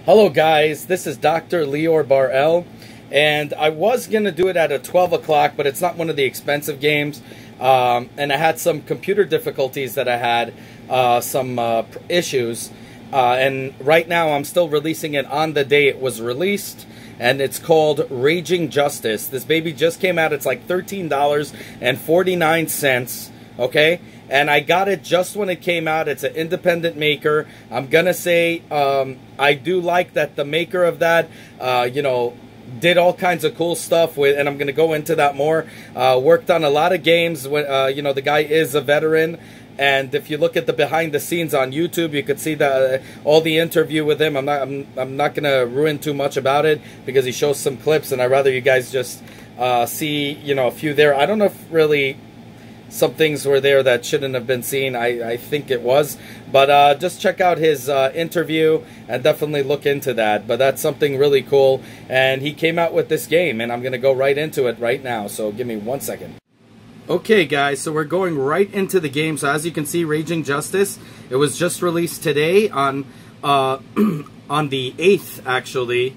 Hello guys, this is Dr. Lior Bar-El, and I was going to do it at a 12 o'clock, but it's not one of the expensive games, and I had some computer difficulties that I had, some issues, and right now I'm still releasing it on the day it was released, and it's called Raging Justice. This baby just came out. It's like $13.49, okay? And I got it just when it came out. It's an independent maker. I'm going to say I do like that the maker of that, you know, did all kinds of cool stuff with, and I'm going to go into that more. Worked on a lot of games. You know, the guy is a veteran. And if you look at the behind the scenes on YouTube, you could see all the interview with him. I'm not going to ruin too much about it because he shows some clips, and I'd rather you guys just see, you know, a few there. I don't know if really some things were there that shouldn't have been seen. I think it was. But just check out his interview and definitely look into that. But that's something really cool. And he came out with this game, and I'm going to go right into it right now. So give me 1 second. Okay, guys, so we're going right into the game. So as you can see, Raging Justice, it was just released today on on the 8th, actually,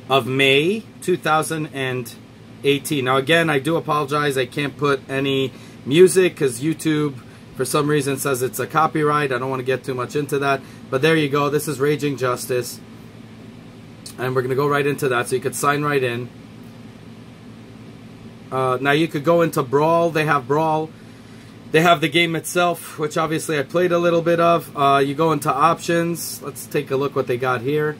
of May 2018. Now, again, I do apologize. I can't put any music because YouTube, for some reason, says it's a copyright. I don't want to get too much into that. But there you go. This is Raging Justice. And we're going to go right into that. So you could sign right in. Now you could go into Brawl. They have Brawl. They have the game itself, which obviously I played a little bit of. You go into Options. Let's take a look what they got here.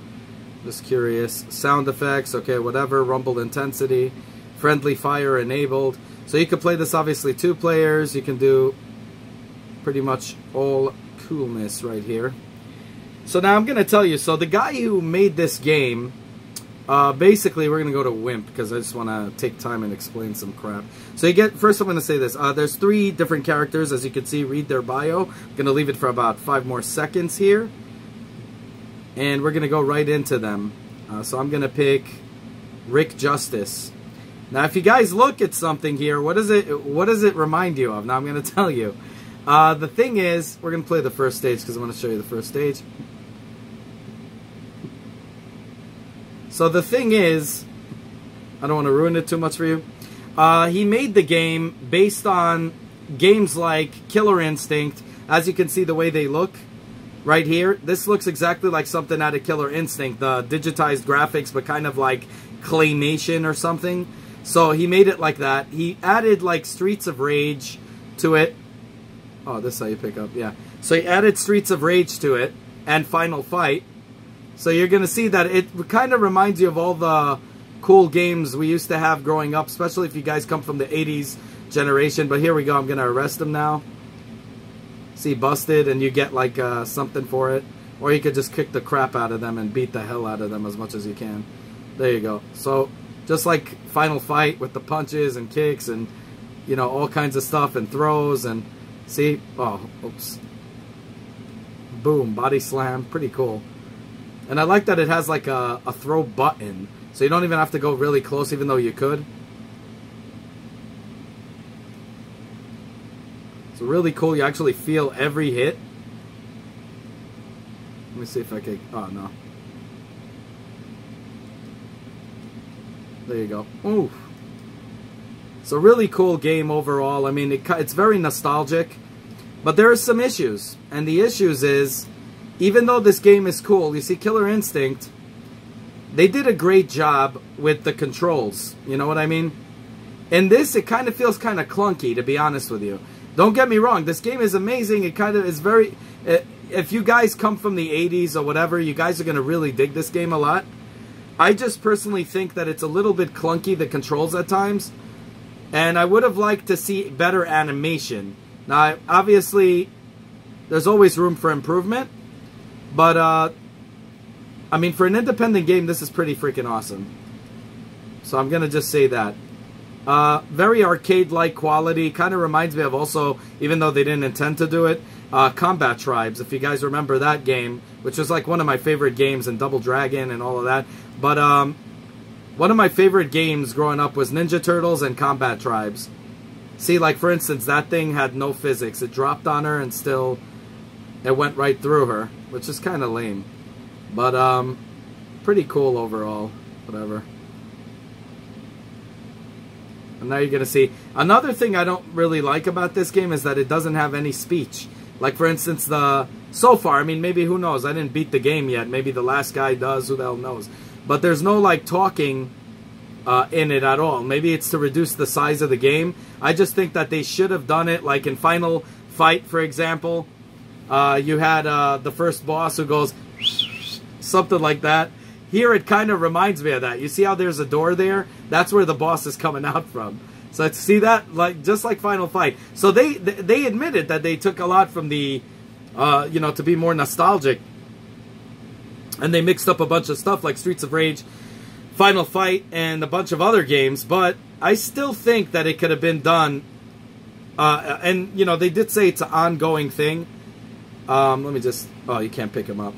Just curious. Sound effects. Okay, whatever. Rumble intensity. Friendly fire enabled. So you could play this obviously 2 players. You can do pretty much all coolness right here. So now I'm going to tell you. So the guy who made this game... basically, we're going to go to WIMP because I just want to take time and explain some crap. So you get, first I'm going to say this. There's 3 different characters, as you can see. Read their bio. I'm going to leave it for about 5 more seconds here. And we're going to go right into them. So I'm going to pick Rick Justice. Now, if you guys look at something here, what does it remind you of? Now, I'm going to tell you. The thing is, we're going to play the first stage because I want to show you the first stage. So the thing is, I don't want to ruin it too much for you. He made the game based on games like Killer Instinct. As you can see the way they look right here. This looks exactly like something out of Killer Instinct. The digitized graphics, but kind of like claymation or something. So he made it like that. He added like Streets of Rage to it. Oh, this is how you pick up, yeah. So he added Streets of Rage to it and Final Fight. So you're going to see that it kind of reminds you of all the cool games we used to have growing up, especially if you guys come from the 80s generation. But here we go. I'm going to arrest him now. See, busted, and you get like something for it. Or you could just kick the crap out of them and beat the hell out of them as much as you can. There you go. So just like Final Fight with the punches and kicks and, you know, all kinds of stuff and throws and see. Oh, oops. Boom, body slam. Pretty cool. And I like that it has like a throw button. So you don't even have to go really close even though you could. It's really cool. You actually feel every hit. Let me see if I can... Oh, no. There you go. Ooh. It's a really cool game overall. I mean, it's very nostalgic. But there are some issues. And the issues is... Even though this game is cool, you see Killer Instinct, they did a great job with the controls. You know what I mean? In this, it kind of feels kind of clunky, to be honest with you. Don't get me wrong. This game is amazing. It kind of is very... If you guys come from the 80s or whatever, you guys are going to really dig this game a lot. I just personally think that it's a little bit clunky, the controls at times. And I would have liked to see better animation. Now, obviously, there's always room for improvement. But, I mean, for an independent game, this is pretty freaking awesome. So I'm going to just say that. Very arcade-like quality. Kind of reminds me of also, even though they didn't intend to do it, Combat Tribes. If you guys remember that game, which was like one of my favorite games, and Double Dragon and all of that. But one of my favorite games growing up was Ninja Turtles and Combat Tribes. See, like, for instance, that thing had no physics. It dropped on her and still... It went right through her, which is kind of lame. But, pretty cool overall. Whatever. And now you're going to see. Another thing I don't really like about this game is that it doesn't have any speech. Like, for instance, so far, I mean, maybe, who knows? I didn't beat the game yet. Maybe the last guy does. Who the hell knows? But there's no, like, talking in it at all. Maybe it's to reduce the size of the game. I just think that they should have done it, like, in Final Fight, for example. You had the first boss who goes something like that. Here it kind of reminds me of that. You see how there's a door there? That's where the boss is coming out from. So see that? Like, just like Final Fight. So they admitted that they took a lot from the, you know, to be more nostalgic. And they mixed up a bunch of stuff like Streets of Rage, Final Fight, and a bunch of other games. But I still think that it could have been done. And, you know, they did say it's an ongoing thing. Let me just... Oh, you can't pick him up.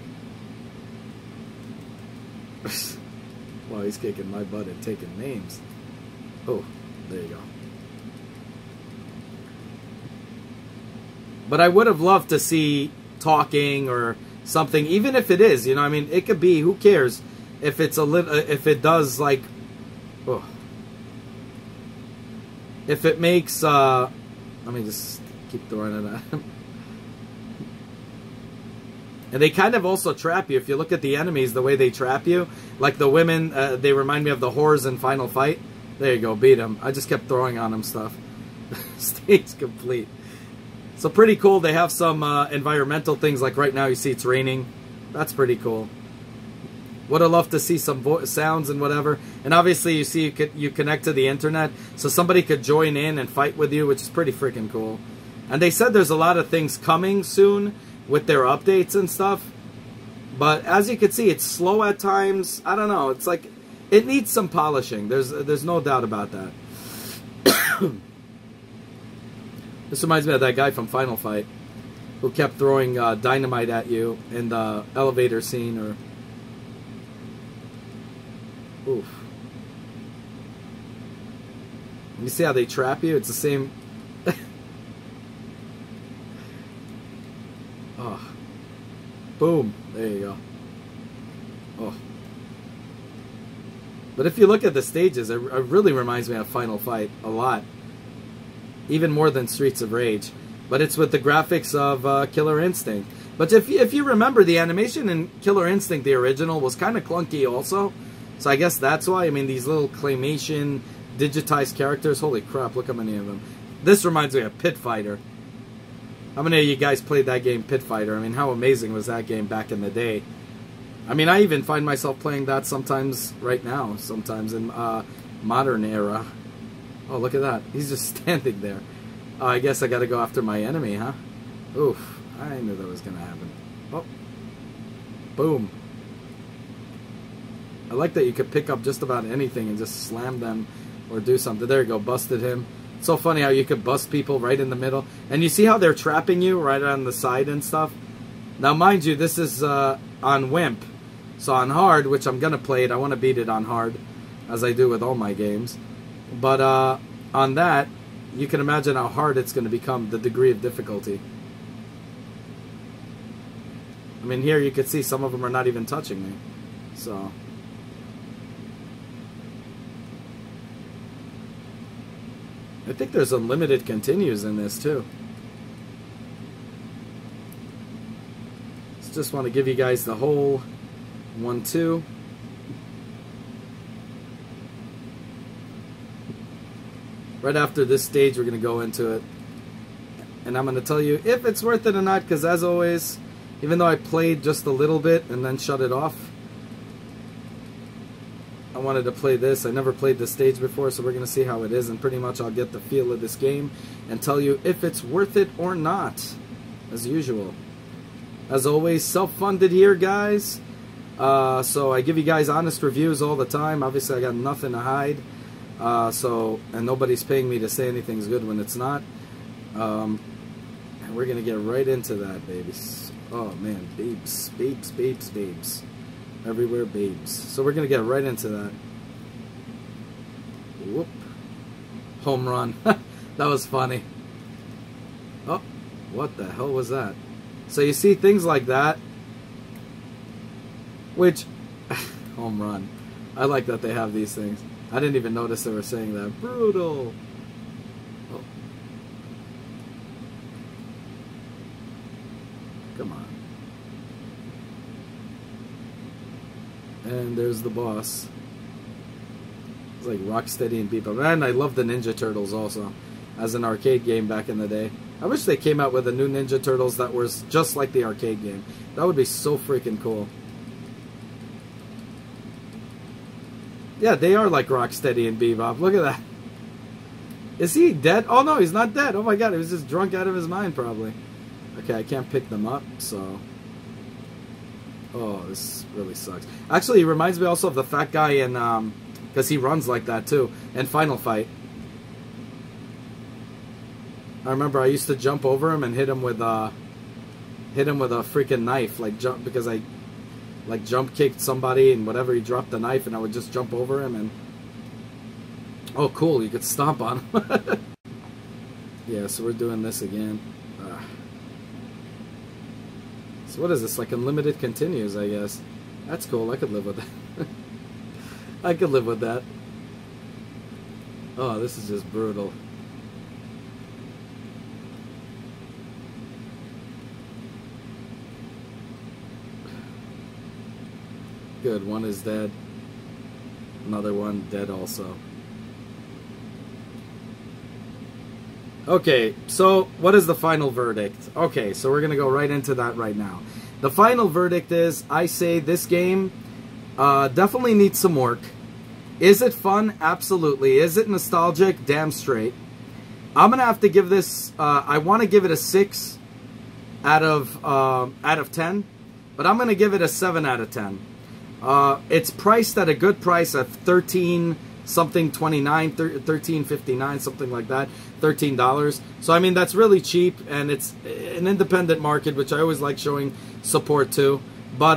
Well, he's kicking my butt and taking names. Oh, there you go. But I would have loved to see talking or something, even if it is, you know, I mean, it could be, who cares if it's a little, if it does, like, oh, if it makes, let me just keep throwing it at him. And they kind of also trap you. If you look at the enemies, the way they trap you, like the women, they remind me of the whores in Final Fight. There you go, beat them. I just kept throwing on them stuff. Stage complete. So pretty cool. They have some environmental things, like right now you see it's raining. That's pretty cool. Would have loved to see some sounds and whatever. And obviously you see you connect to the internet, so somebody could join in and fight with you, which is pretty freaking cool. And they said there's a lot of things coming soon with their updates and stuff. But as you can see, it's slow at times. I don't know. It's like, it needs some polishing. There's no doubt about that. This reminds me of that guy from Final Fight who kept throwing dynamite at you in the elevator scene. Or oof. You see how they trap you? It's the same. Oh. Boom. There you go. Oh. But if you look at the stages, it really reminds me of Final Fight a lot. Even more than Streets of Rage. But it's with the graphics of Killer Instinct. But if you remember, the animation in Killer Instinct, the original, was kind of clunky also. So I guess that's why. I mean, these little claymation, digitized characters. Holy crap, look how many of them. This reminds me of Pit Fighter. How many of you guys played that game, Pit Fighter? I mean, how amazing was that game back in the day? I mean, I even find myself playing that sometimes right now. Sometimes in modern era. Oh, look at that. He's just standing there. I guess I got to go after my enemy, huh? Oof. I knew that was going to happen. Oh. Boom. I like that you could pick up just about anything and just slam them or do something. There you go. Busted him. It's so funny how you could bust people right in the middle. And you see how they're trapping you right on the side and stuff? Now, mind you, this is on Wimp. So on hard, which I'm going to play it. I want to beat it on hard, as I do with all my games. But on that, you can imagine how hard it's going to become, the degree of difficulty. I mean, here you can see some of them are not even touching me. So... I think there's unlimited continues in this too. Just want to give you guys the whole 1-2. Right after this stage, we're going to go into it. And I'm going to tell you if it's worth it or not, because as always, even though I played just a little bit and then shut it off, I wanted to play this. I never played this stage before, so we're going to see how it is, and pretty much I'll get the feel of this game and tell you if it's worth it or not, as usual. As always, self-funded here, guys. So I give you guys honest reviews all the time. Obviously, I got nothing to hide. And nobody's paying me to say anything's good when it's not. And we're going to get right into that, babies. Oh, man, babes, babes, babes, babes. Everywhere babes. So we're going to get right into that. Whoop. Home run. That was funny. Oh, what the hell was that? So you see things like that. Which, home run. I like that they have these things. I didn't even notice they were saying that. Brutal. Oh. Come on. And there's the boss. It's like Rocksteady and Bebop. And I love the Ninja Turtles also, as an arcade game back in the day. I wish they came out with a new Ninja Turtles that was just like the arcade game. That would be so freaking cool. Yeah, they are like Rocksteady and Bebop. Look at that. Is he dead? Oh no, he's not dead. Oh my god, he was just drunk out of his mind probably. Okay, I can't pick them up, so... Oh, this really sucks. Actually, he reminds me also of the fat guy in... because he runs like that too. In Final Fight. I remember I used to jump over him and hit him with a freaking knife, like jump, because I like jump kicked somebody and whatever, he dropped the knife and I would just jump over him and oh cool, you could stomp on him. Yeah, so we're doing this again. So what is this, like unlimited continues, I guess. That's cool, I could live with that. I could live with that. Oh, this is just brutal. Good, one is dead. Another one dead also. Okay, so what is the final verdict? Okay, so we're going to go right into that right now. The final verdict is, I say this game definitely needs some work. Is it fun? Absolutely. Is it nostalgic? Damn straight. I'm going to have to give this, I want to give it a 6 out of 10, but I'm going to give it a 7 out of 10. It's priced at a good price at 13 something 29, 13.59, something like that, $13. So I mean that's really cheap, and it's an independent market, which I always like showing support to. But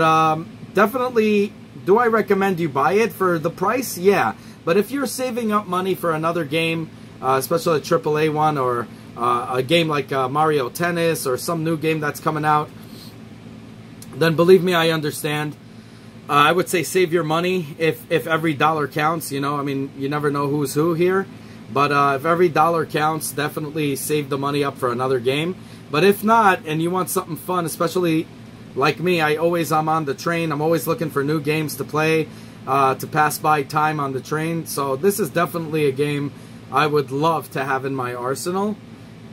definitely, do I recommend you buy it for the price? Yeah, but if you're saving up money for another game, especially a AAA one, or a game like Mario Tennis or some new game that's coming out, then believe me, I understand. I would say save your money if every dollar counts, you know. I mean, you never know who's who here. But if every dollar counts, definitely save the money up for another game. But if not, and you want something fun, especially like me, I'm on the train. I'm always looking for new games to play, to pass by time on the train. So this is definitely a game I would love to have in my arsenal.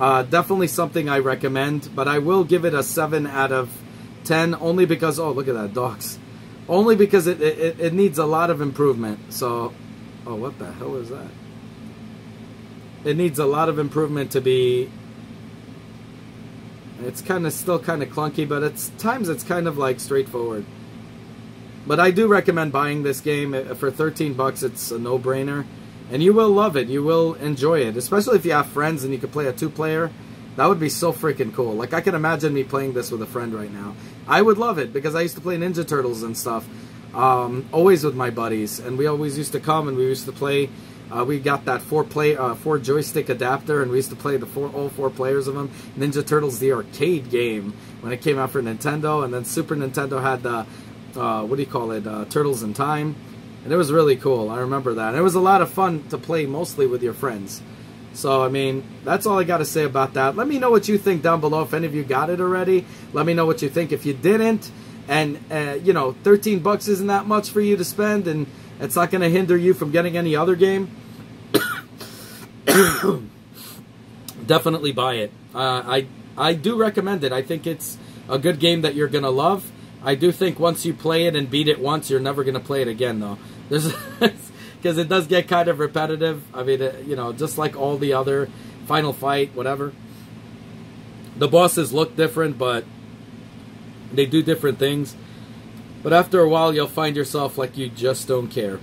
Definitely something I recommend. But I will give it a 7 out of 10, only because, oh, look at that, dogs. Only because it needs a lot of improvement. So, oh, what the hell is that? It needs a lot of improvement to be... It's still kind of clunky, but it's kind of like straightforward. But I do recommend buying this game. For 13 bucks, it's a no-brainer. And you will love it. You will enjoy it. Especially if you have friends and you can play a 2-player. That would be so freaking cool. Like, I can imagine me playing this with a friend right now. I would love it, because I used to play Ninja Turtles and stuff. Always with my buddies. And we always used to come and we used to play. We got that 4 joystick adapter, and we used to play all 4 players of them. Ninja Turtles, the arcade game, when it came out for Nintendo. And then Super Nintendo had the, what do you call it, Turtles in Time. And it was really cool. I remember that. And it was a lot of fun to play, mostly with your friends. So, I mean, that's all I got to say about that. Let me know what you think down below. If any of you got it already, let me know what you think. If you didn't, and, you know, 13 bucks isn't that much for you to spend, and it's not going to hinder you from getting any other game, definitely buy it. I do recommend it. I think it's a good game that you're going to love. I do think once you play it and beat it once, you're never going to play it again, though. Because it does get kind of repetitive. I mean, you know, just like all the other Final Fight, whatever. The bosses look different, but they do different things. But after a while, you'll find yourself like you just don't care.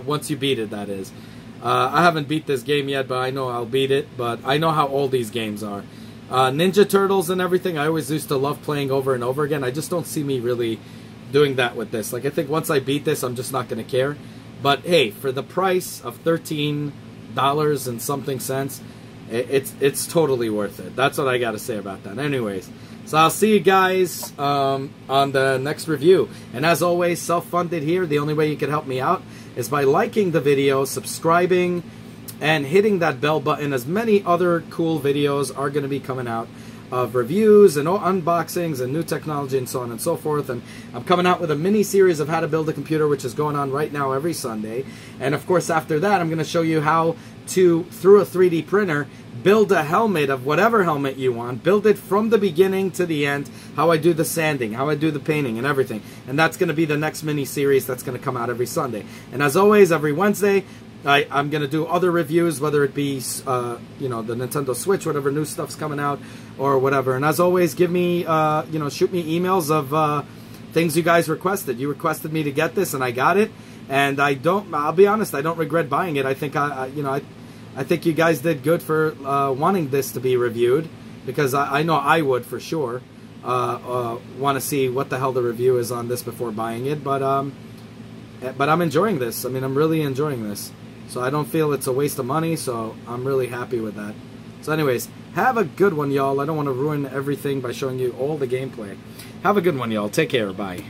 Once you beat it, that is. I haven't beat this game yet, but I know I'll beat it. But I know how old these games are. Ninja Turtles and everything, I always used to love playing over and over again. I just don't see me really doing that with this. Like, I think once I beat this, I'm just not going to care. But hey, for the price of $13 and something cents, it's totally worth it. That's what I got to say about that. Anyways, So I'll see you guys on the next review. And as always, self-funded here. The only way you can help me out is by liking the video, subscribing, and hitting that bell button, as many other cool videos are going to be coming out of reviews and unboxings and new technology and so on and so forth. And I'm coming out with a mini series of how to build a computer, which is going on right now every Sunday. And of course, after that, I'm going to show you how to, through a 3D printer, build a helmet of whatever helmet you want. Build it from the beginning to the end, how I do the sanding, how I do the painting and everything. And that's going to be the next mini series that's going to come out every Sunday. And as always, every Wednesday, I'm going to do other reviews, whether it be, you know, the Nintendo Switch, whatever new stuff's coming out, or whatever. And as always, give me, you know, shoot me emails of things you guys requested. You requested me to get this, and I got it. And I'll be honest, I don't regret buying it. I think, you know, I think you guys did good for wanting this to be reviewed, because I know I would for sure want to see what the hell the review is on this before buying it. But I'm enjoying this. I mean, I'm really enjoying this. So I don't feel it's a waste of money, so I'm really happy with that. So anyways, have a good one, y'all. I don't want to ruin everything by showing you all the gameplay. Have a good one, y'all. Take care. Bye.